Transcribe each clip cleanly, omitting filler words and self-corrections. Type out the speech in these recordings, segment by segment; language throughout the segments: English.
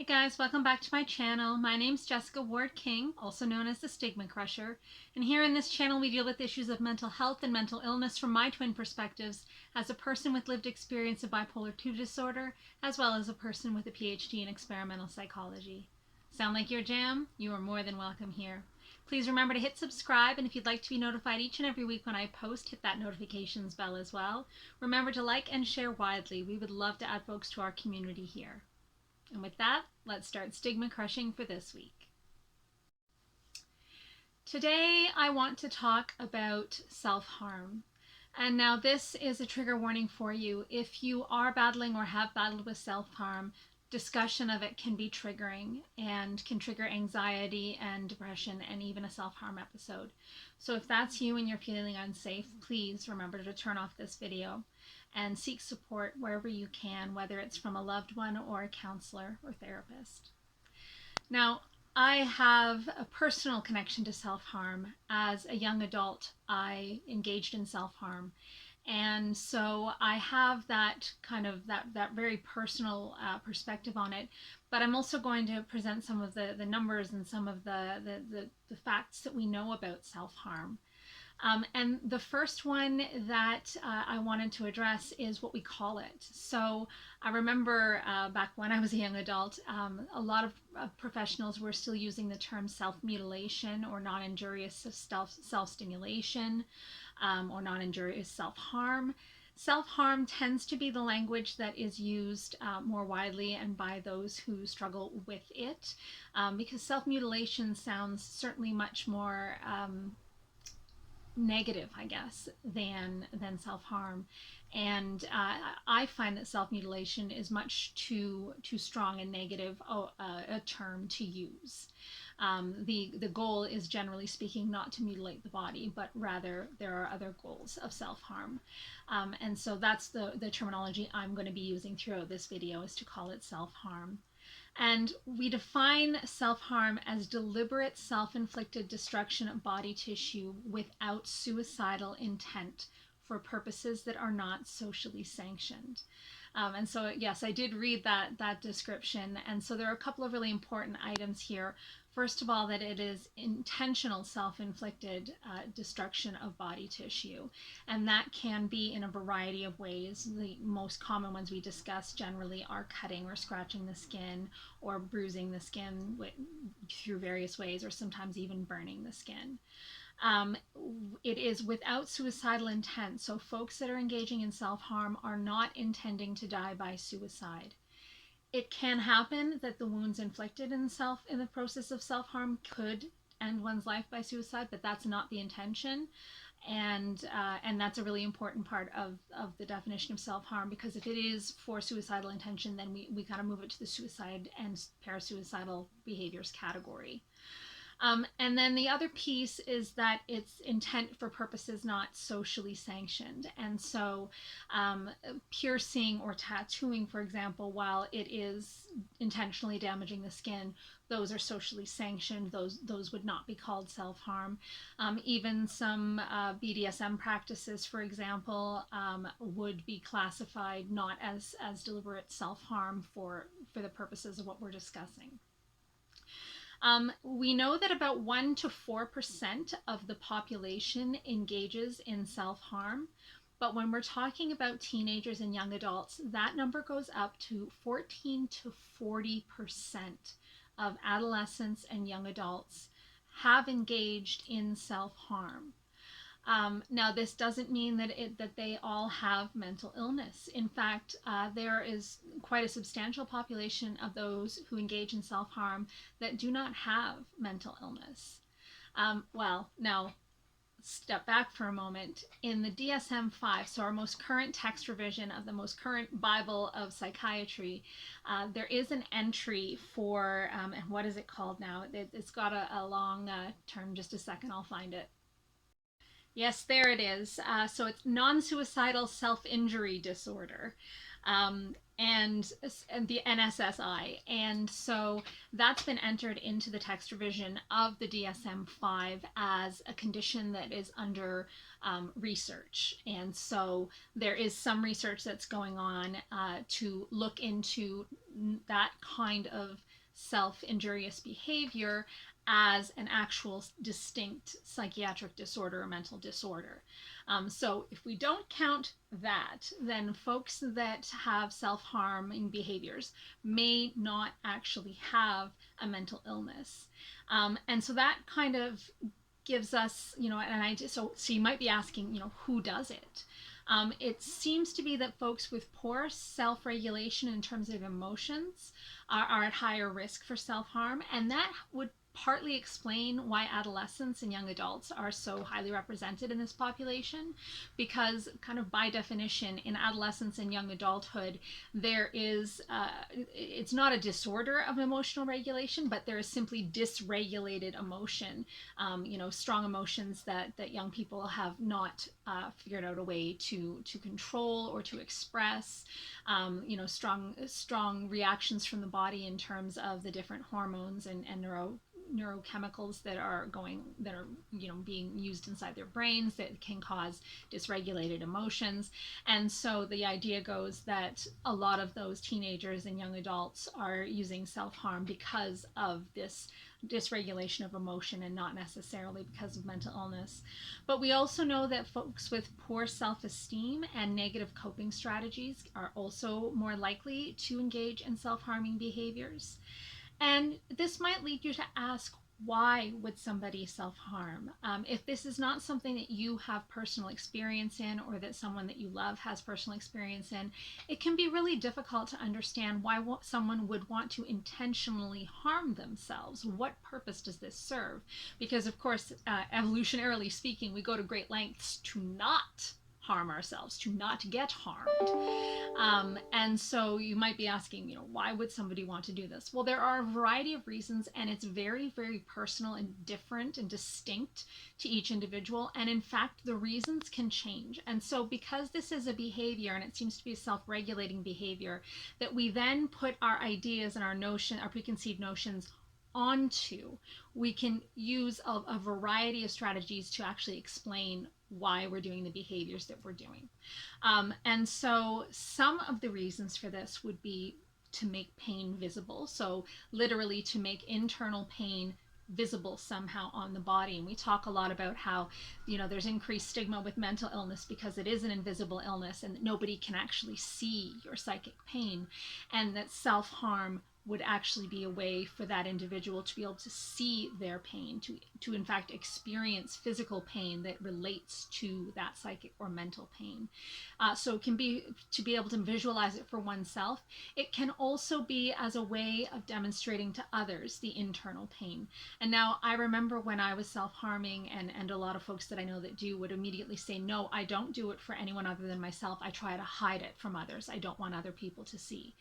guys, welcome back to my channel. My name's Jessica Ward King, also known as the StigmaCrusher, and here in this channel we deal with issues of mental health and mental illness from my twin perspectives as a person with lived experience of bipolar 2 disorder, as well as a person with a PhD in experimental psychology. Sound like your jam? You are more than welcome here. Please remember to hit subscribe, and if you'd like to be notified each and every week when I post, hit that notifications bell as well. Remember to like and share widely. We would love to add folks to our community here. And with that, let's start stigma crushing for this week. Today, I want to talk about self-harm. And now this is a trigger warning for you. If you are battling or have battled with self-harm, discussion of it can be triggering and can trigger anxiety and depression and even a self-harm episode. So if that's you and you're feeling unsafe, please remember to turn off this video and seek support wherever you can, whether it's from a loved one or a counselor or therapist. Now, I have a personal connection to self-harm. As a young adult, I engaged in self-harm. And so I have that kind of that very personal perspective on it, but I'm also going to present some of the numbers and some of the facts that we know about self-harm. And the first one that I wanted to address is what we call it. So I remember back when I was a young adult, a lot of professionals were still using the term self-mutilation or non-injurious self-stimulation or non-injurious self-harm. Self-harm tends to be the language that is used more widely and by those who struggle with it, because self-mutilation sounds certainly much more negative, I guess, than self-harm. And I find that self-mutilation is much too strong and negative a term to use. The goal is, generally speaking, not to mutilate the body, but rather there are other goals of self-harm. And so that's the terminology I'm going to be using throughout this video, is to call it self-harm. And we define self-harm as deliberate self-inflicted destruction of body tissue without suicidal intent for purposes that are not socially sanctioned. And so, yes, I did read that description. And so there are a couple of really important items here. First of all, that it is intentional self-inflicted destruction of body tissue. And that can be in a variety of ways. The most common ones we discuss generally are cutting or scratching the skin or bruising the skin through various ways, or sometimes even burning the skin. It is without suicidal intent. So folks that are engaging in self-harm are not intending to die by suicide. It can happen that the wounds inflicted in the process of self-harm could end one's life by suicide, but that's not the intention. And that's a really important part of the definition of self-harm, because if it is for suicidal intention, then we kind of move it to the suicide and parasuicidal behaviors category. And then the other piece is that it's intent for purposes not socially sanctioned. And so piercing or tattooing, for example, while it is intentionally damaging the skin, those are socially sanctioned. Those would not be called self-harm. Even some BDSM practices, for example, would be classified not as deliberate self-harm for the purposes of what we're discussing. We know that about 1 to 4% of the population engages in self-harm, but when we're talking about teenagers and young adults, that number goes up to 14 to 40% of adolescents and young adults have engaged in self-harm. Now, this doesn't mean that they all have mental illness. In fact, there is quite a substantial population of those who engage in self-harm that do not have mental illness. Well, now, step back for a moment. In the DSM-5, so our most current text revision of the most current Bible of psychiatry, there is an entry for, and what is it called now? It's got a long term. Just a second, I'll find it. Yes, there it is. So it's non-suicidal self-injury disorder, and the NSSI. And so that's been entered into the text revision of the DSM-5 as a condition that is under research. And so there is some research that's going on to look into that kind of self-injurious behavior as an actual distinct psychiatric disorder or mental disorder. So if we don't count that, then folks that have self-harming behaviors may not actually have a mental illness. And so that kind of gives us, so you might be asking, who does it? It seems to be that folks with poor self regulation in terms of emotions are at higher risk for self harm, and that would partly explain why adolescents and young adults are so highly represented in this population, because kind of by definition in adolescence and young adulthood there is it's not a disorder of emotional regulation, but there is simply dysregulated emotion, strong emotions that young people have not figured out a way to control or to express, strong reactions from the body in terms of the different hormones and neurochemicals that are being used inside their brains that can cause dysregulated emotions. And so the idea goes that a lot of those teenagers and young adults are using self-harm because of this dysregulation of emotion and not necessarily because of mental illness. But we also know that folks with poor self-esteem and negative coping strategies are also more likely to engage in self-harming behaviors. And this might lead you to ask, why would somebody self-harm? If this is not something that you have personal experience in, or that someone that you love has personal experience in, it can be really difficult to understand why someone would want to intentionally harm themselves. What purpose does this serve? Because of course, evolutionarily speaking, we go to great lengths to not harm ourselves, to not get harmed. And so you might be asking, why would somebody want to do this? Well, there are a variety of reasons, and it's very, very personal and different and distinct to each individual. And in fact, the reasons can change. And so because this is a behavior, and it seems to be a self-regulating behavior, that we then put our ideas and our preconceived notions onto, we can use a variety of strategies to actually explain why we're doing the behaviors that we're doing. And so some of the reasons for this would be to make pain visible. So literally to make internal pain visible somehow on the body. And we talk a lot about how, there's increased stigma with mental illness because it is an invisible illness and nobody can actually see your psychic pain, and that self-harm would actually be a way for that individual to be able to see their pain, to in fact experience physical pain that relates to that psychic or mental pain. So it can be to be able to visualize it for oneself. It can also be as a way of demonstrating to others the internal pain. And now I remember when I was self-harming, and a lot of folks that I know that do would immediately say, no, I don't do it for anyone other than myself. I try to hide it from others. I don't want other people to see.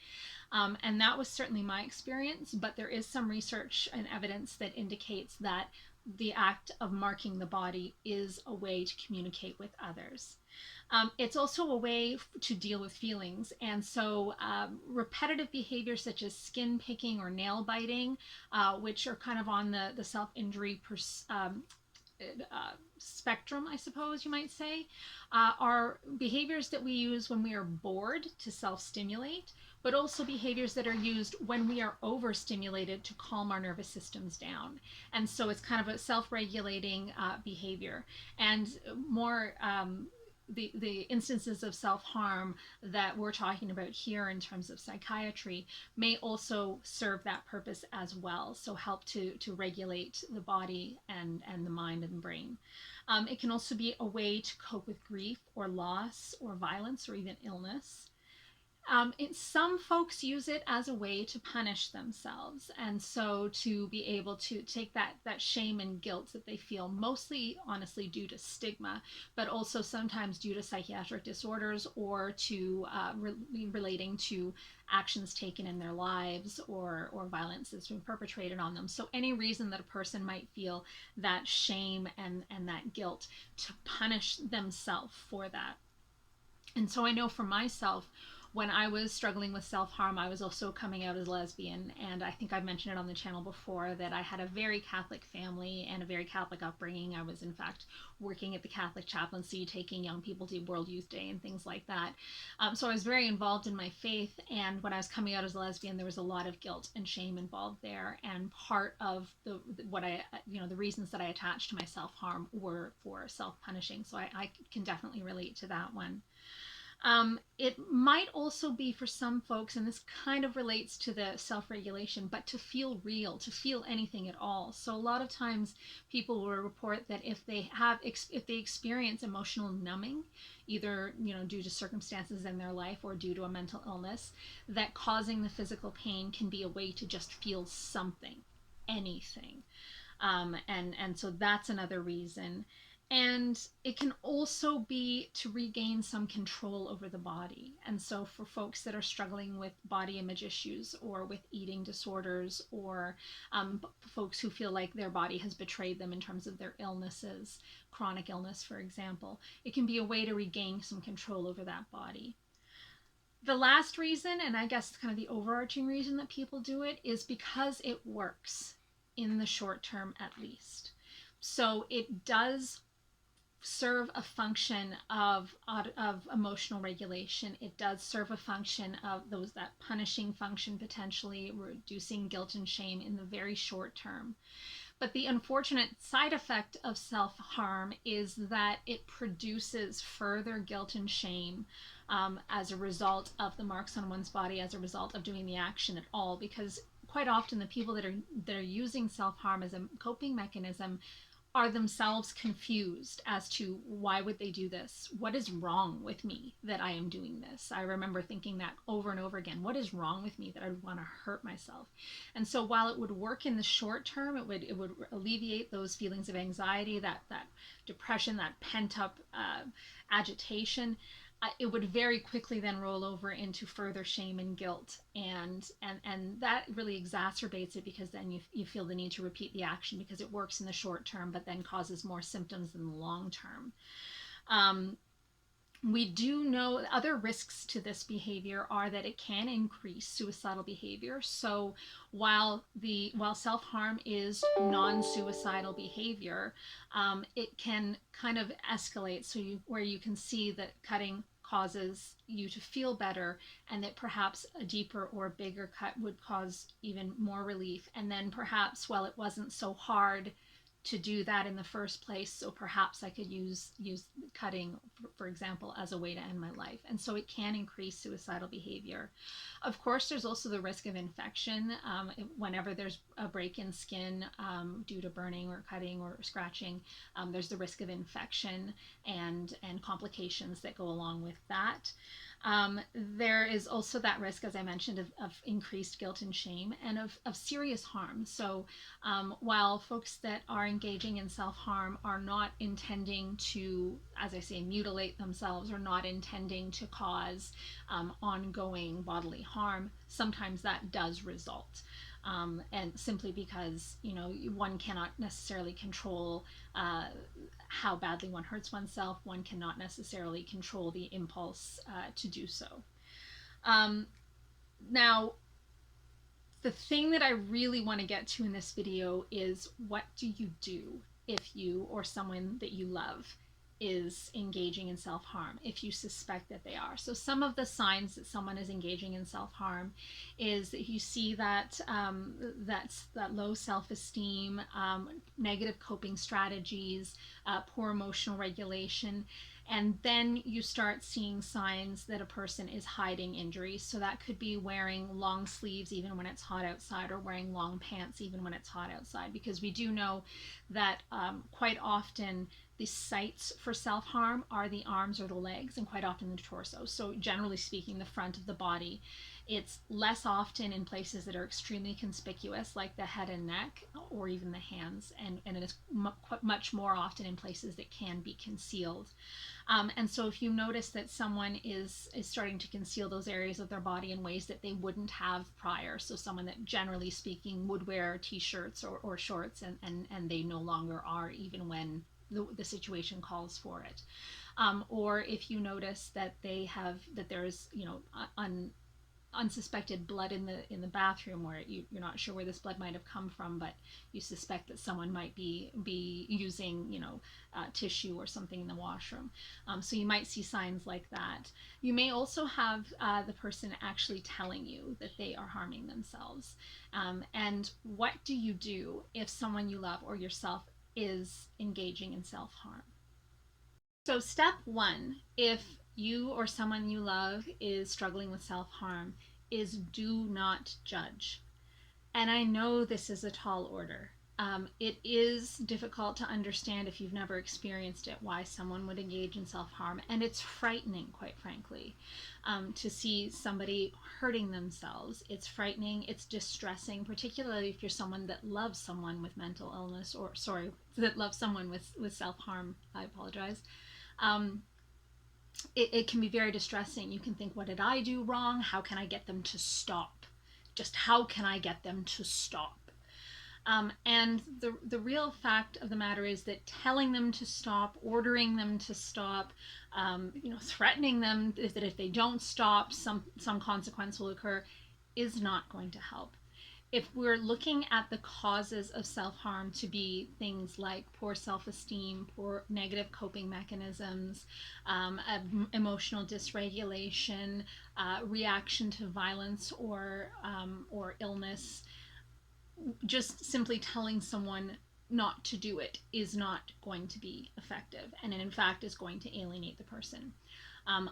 And that was certainly my experience, but there is some research and evidence that indicates that the act of marking the body is a way to communicate with others. It's also a way to deal with feelings. And so repetitive behaviors such as skin picking or nail biting, which are kind of on the self-injury spectrum, I suppose you might say, are behaviors that we use when we are bored to self-stimulate, but also behaviors that are used when we are overstimulated to calm our nervous systems down. And so it's kind of a self-regulating behavior. And more the instances of self-harm that we're talking about here in terms of psychiatry may also serve that purpose as well. So help to regulate the body and the mind and the brain. It can also be a way to cope with grief or loss or violence or even illness. Some folks use it as a way to punish themselves, and so to be able to take that shame and guilt that they feel, mostly honestly due to stigma, but also sometimes due to psychiatric disorders or to relating to actions taken in their lives or violence that's been perpetrated on them. So any reason that a person might feel that shame and that guilt, to punish themselves for that. And so I know for myself, when I was struggling with self-harm, I was also coming out as lesbian, and I think I've mentioned it on the channel before that I had a very Catholic family and a very Catholic upbringing. I was in fact working at the Catholic chaplaincy, taking young people to World Youth Day and things like that. So I was very involved in my faith, and when I was coming out as a lesbian, there was a lot of guilt and shame involved there. And part of the reasons that I attached to my self-harm were for self-punishing. So I can definitely relate to that one. It might also be for some folks, and this kind of relates to the self-regulation, but to feel real, to feel anything at all. So a lot of times people will report that if they experience emotional numbing, either due to circumstances in their life or due to a mental illness, that causing the physical pain can be a way to just feel something, anything. And so that's another reason. And it can also be to regain some control over the body. And so for folks that are struggling with body image issues or with eating disorders, or folks who feel like their body has betrayed them in terms of their illnesses, chronic illness, for example, it can be a way to regain some control over that body. The last reason, and I guess kind of the overarching reason that people do it, is because it works in the short term at least. So it does serve a function of emotional regulation. It does serve a function of that punishing function, potentially reducing guilt and shame in the very short term. But the unfortunate side effect of self-harm is that it produces further guilt and shame as a result of the marks on one's body, as a result of doing the action at all. Because quite often the people that are using self-harm as a coping mechanism are themselves confused as to why would they do this? What is wrong with me that I am doing this? I remember thinking that over and over again. What is wrong with me that I would want to hurt myself? And so while it would work in the short term, it would alleviate those feelings of anxiety, that depression, that pent up agitation. It would very quickly then roll over into further shame and guilt, and that really exacerbates it, because then you feel the need to repeat the action because it works in the short term but then causes more symptoms in the long term. We do know other risks to this behavior are that it can increase suicidal behavior. So while self-harm is non-suicidal behavior, it can kind of escalate. So where you can see that cutting causes you to feel better, and that perhaps a deeper or bigger cut would cause even more relief. And then perhaps, well, it wasn't so hard to do that in the first place, so perhaps I could use cutting, for example, as a way to end my life. And so it can increase suicidal behavior. Of course, there's also the risk of infection. Whenever there's a break in skin due to burning or cutting or scratching, there's the risk of infection and complications that go along with that. There is also that risk, as I mentioned, of increased guilt and shame, and of serious harm. So while folks that are engaging in self-harm are not intending to, as I say, mutilate themselves, or not intending to cause ongoing bodily harm, sometimes that does result. And simply because one cannot necessarily control how badly one hurts oneself, one cannot necessarily control the impulse to do so. Now, the thing that I really want to get to in this video is, what do you do if you or someone that you love is engaging in self-harm, if you suspect that they are? So some of the signs that someone is engaging in self-harm is that you see that that low self-esteem, negative coping strategies, poor emotional regulation. And then you start seeing signs that a person is hiding injuries. So that could be wearing long sleeves even when it's hot outside, or wearing long pants even when it's hot outside, because we do know that quite often the sites for self-harm are the arms or the legs, and quite often the torso. So generally speaking, the front of the body. It's less often in places that are extremely conspicuous, like the head and neck, or even the hands, and it is much more often in places that can be concealed. And so if you notice that someone is starting to conceal those areas of their body in ways that they wouldn't have prior, so someone that generally speaking would wear t-shirts or shorts, and they no longer are, even when the situation calls for it. Or if you notice that that there's, unsuspected blood in the bathroom, where you're not sure where this blood might have come from, but you suspect that someone might be using, tissue or something in the washroom. So you might see signs like that. You may also have the person actually telling you that they are harming themselves. And what do you do if someone you love or yourself is engaging in self-harm? So, step one, if you or someone you love is struggling with self harm, is do not judge. And I know this is a tall order. It is difficult to understand if you've never experienced it why someone would engage in self harm. And it's frightening, quite frankly, to see somebody hurting themselves. It's frightening, it's distressing, particularly if you're someone that loves someone with mental illness, or, sorry, that loves someone with self harm. I apologize. Um, it can be very distressing. You can think, what did I do wrong? How can I get them to stop? Just how can I get them to stop? And the real fact of the matter is that telling them to stop, ordering them to stop, threatening them that if they don't stop, some consequence will occur, is not going to help. If we're looking at the causes of self-harm to be things like poor self-esteem, poor negative coping mechanisms, emotional dysregulation, reaction to violence or illness, just simply telling someone not to do it is not going to be effective, and in fact is going to alienate the person.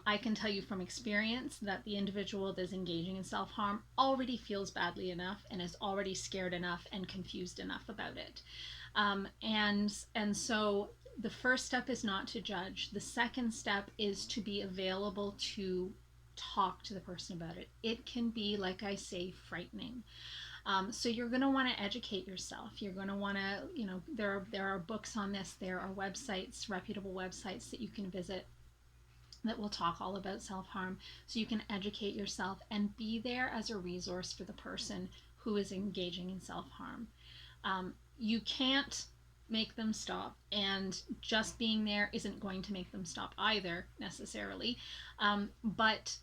I can tell you from experience that the individual that is engaging in self harm already feels badly enough and is already scared enough and confused enough about it. And so the first step is not to judge. The second step is to be available to talk to the person about it. It can be, like I say, frightening. So you're going to want to educate yourself. You're going to want to, there are books on this. There are websites, reputable websites that you can visit that will talk all about self-harm, so you can educate yourself and be there as a resource for the person who is engaging in self-harm. You can't make them stop, and just being there isn't going to make them stop either necessarily. But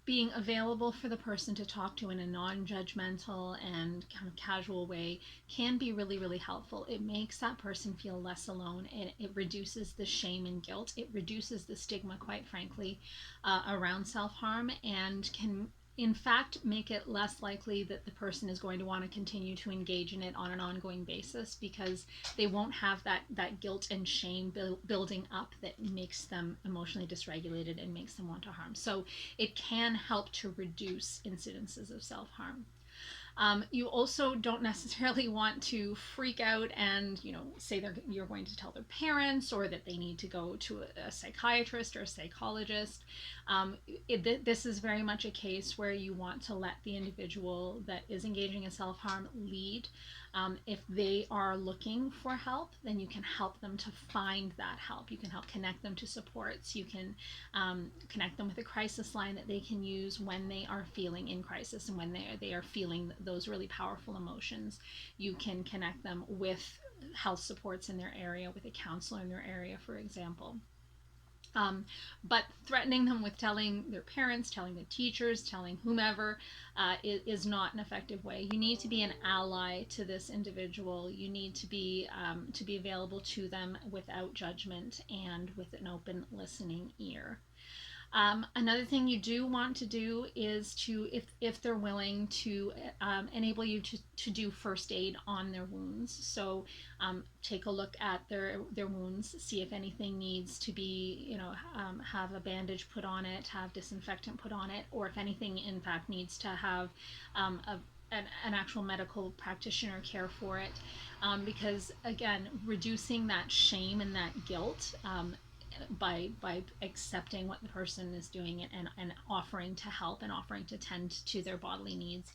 being available for the person to talk to in a non-judgmental and kind of casual way can be really, really helpful. It makes that person feel less alone. It reduces the shame and guilt. It reduces the stigma, quite frankly, around self-harm, and can in fact make it less likely that the person is going to want to continue to engage in it on an ongoing basis, because they won't have that guilt and shame building up that makes them emotionally dysregulated and makes them want to harm. So it can help to reduce incidences of self-harm. You also don't necessarily want to freak out and, say you're going to tell their parents, or that they need to go to a psychiatrist or a psychologist. This is very much a case where you want to let the individual that is engaging in self-harm lead. If they are looking for help, then you can help them to find that help. You can help connect them to supports. You can connect them with a crisis line that they can use when they are feeling in crisis and when they are feeling those really powerful emotions. You can connect them with health supports in their area, with a counselor in their area, for example. But threatening them with telling their parents, telling the teachers, telling whomever is not an effective way. You need to be an ally to this individual. You need to be available to them without judgment and with an open listening ear. Another thing you do want to do is to, if they're willing, to enable you to do first aid on their wounds. So take a look at their wounds, see if anything needs to be, have a bandage put on it, have disinfectant put on it, or if anything in fact needs to have an actual medical practitioner care for it. Because again, reducing that shame and that guilt, by accepting what the person is doing and offering to help and offering to tend to their bodily needs,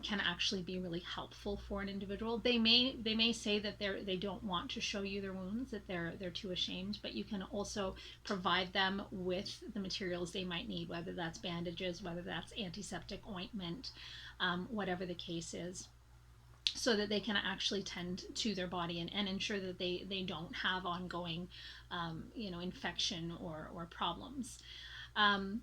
can actually be really helpful for an individual. They may say that they don't want to show you their wounds, that they're too ashamed, but you can also provide them with the materials they might need, whether that's bandages, whether that's antiseptic ointment, whatever the case is. so that they can actually tend to their body and ensure that they don't have ongoing, infection or problems. Um,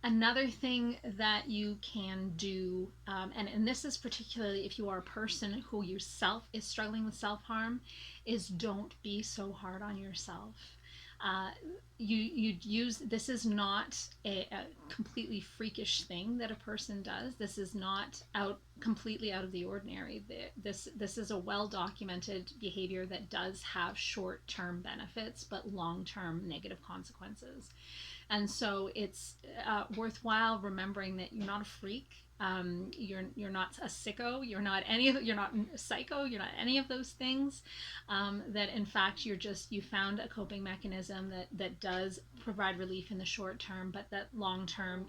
Another thing that you can do, and this is particularly if you are a person who yourself is struggling with self harm, is don't be so hard on yourself. Uh, you use this is not a completely freakish thing that a person does. This is not out completely out of the ordinary. This is a well documented behavior that does have short term benefits but long term negative consequences. And so it's worthwhile remembering that you're not a freak. You're not a sicko. You're not a psycho. You're not any of those things. That in fact you found a coping mechanism that does provide relief in the short term, but that long term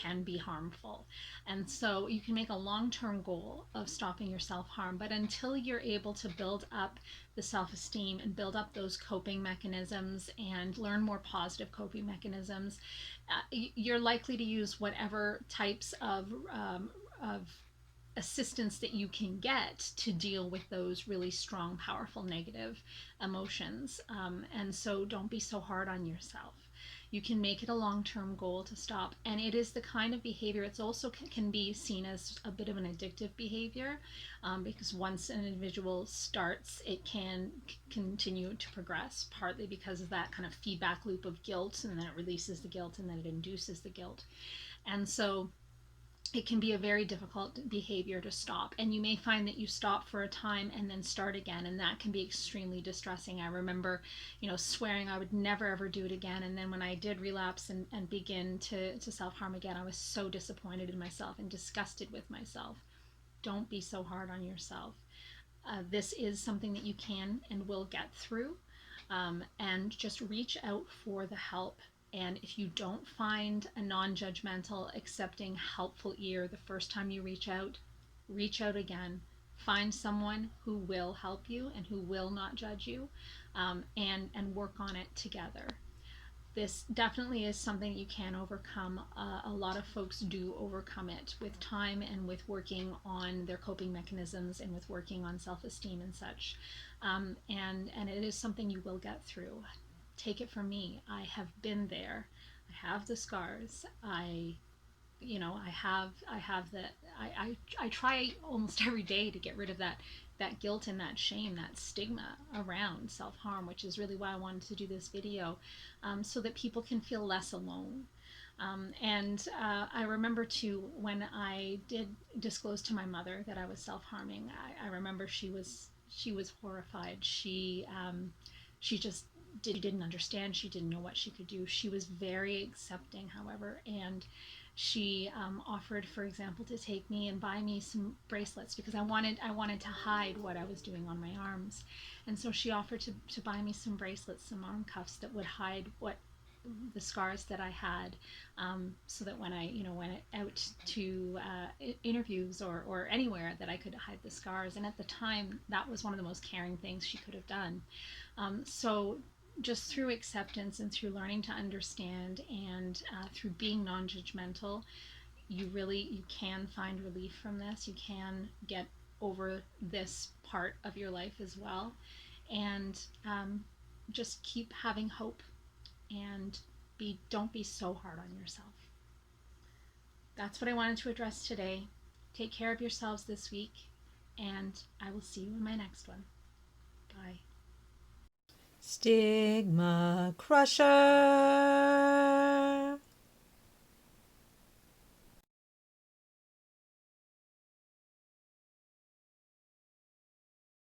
can be harmful. And so you can make a long term goal of stopping your self harm, but until you're able to build up the self esteem and build up those coping mechanisms and learn more positive coping mechanisms, you're likely to use whatever types of assistance that you can get to deal with those really strong, powerful negative emotions. And so don't be so hard on yourself. You can make it a long-term goal to stop, and it is the kind of behavior, it's also can be seen as a bit of an addictive behavior, because once an individual starts, it can continue to progress, partly because of that kind of feedback loop of guilt, and then it releases the guilt, and then it induces the guilt. And so it can be a very difficult behavior to stop, and you may find that you stop for a time and then start again, and that can be extremely distressing. I remember swearing I would never ever do it again, and then when I did relapse and begin to self-harm again, I was so disappointed in myself and disgusted with myself. Don't be so hard on yourself. This is something that you can and will get through, and just reach out for the help. And if you don't find a non judgmental, accepting, helpful ear the first time you reach out again. Find someone who will help you and who will not judge you, and work on it together. This definitely is something you can overcome. A lot of folks do overcome it with time and with working on their coping mechanisms and with working on self-esteem and such. And it is something you will get through. Take it from me. I have been there. I have the scars. I try almost every day to get rid of that guilt and that shame, that stigma around self-harm, which is really why I wanted to do this video, so that people can feel less alone. And I remember too, when I did disclose to my mother that I was self-harming, I remember she was horrified. She just didn't understand. She didn't know what she could do. She was very accepting, however, and she offered, for example, to take me and buy me some bracelets, because I wanted to hide what I was doing on my arms. And so she offered to buy me some bracelets, some arm cuffs that would hide what the scars that I had, so that when I went out to interviews or anywhere, that I could hide the scars. And at the time, that was one of the most caring things she could have done. So just through acceptance and through learning to understand, and through being non-judgmental, you can find relief from this. You can get over this part of your life as well, and just keep having hope, and don't be so hard on yourself. That's what I wanted to address today. Take care of yourselves this week, and I will see you in my next one. Bye. StigmaCrusher.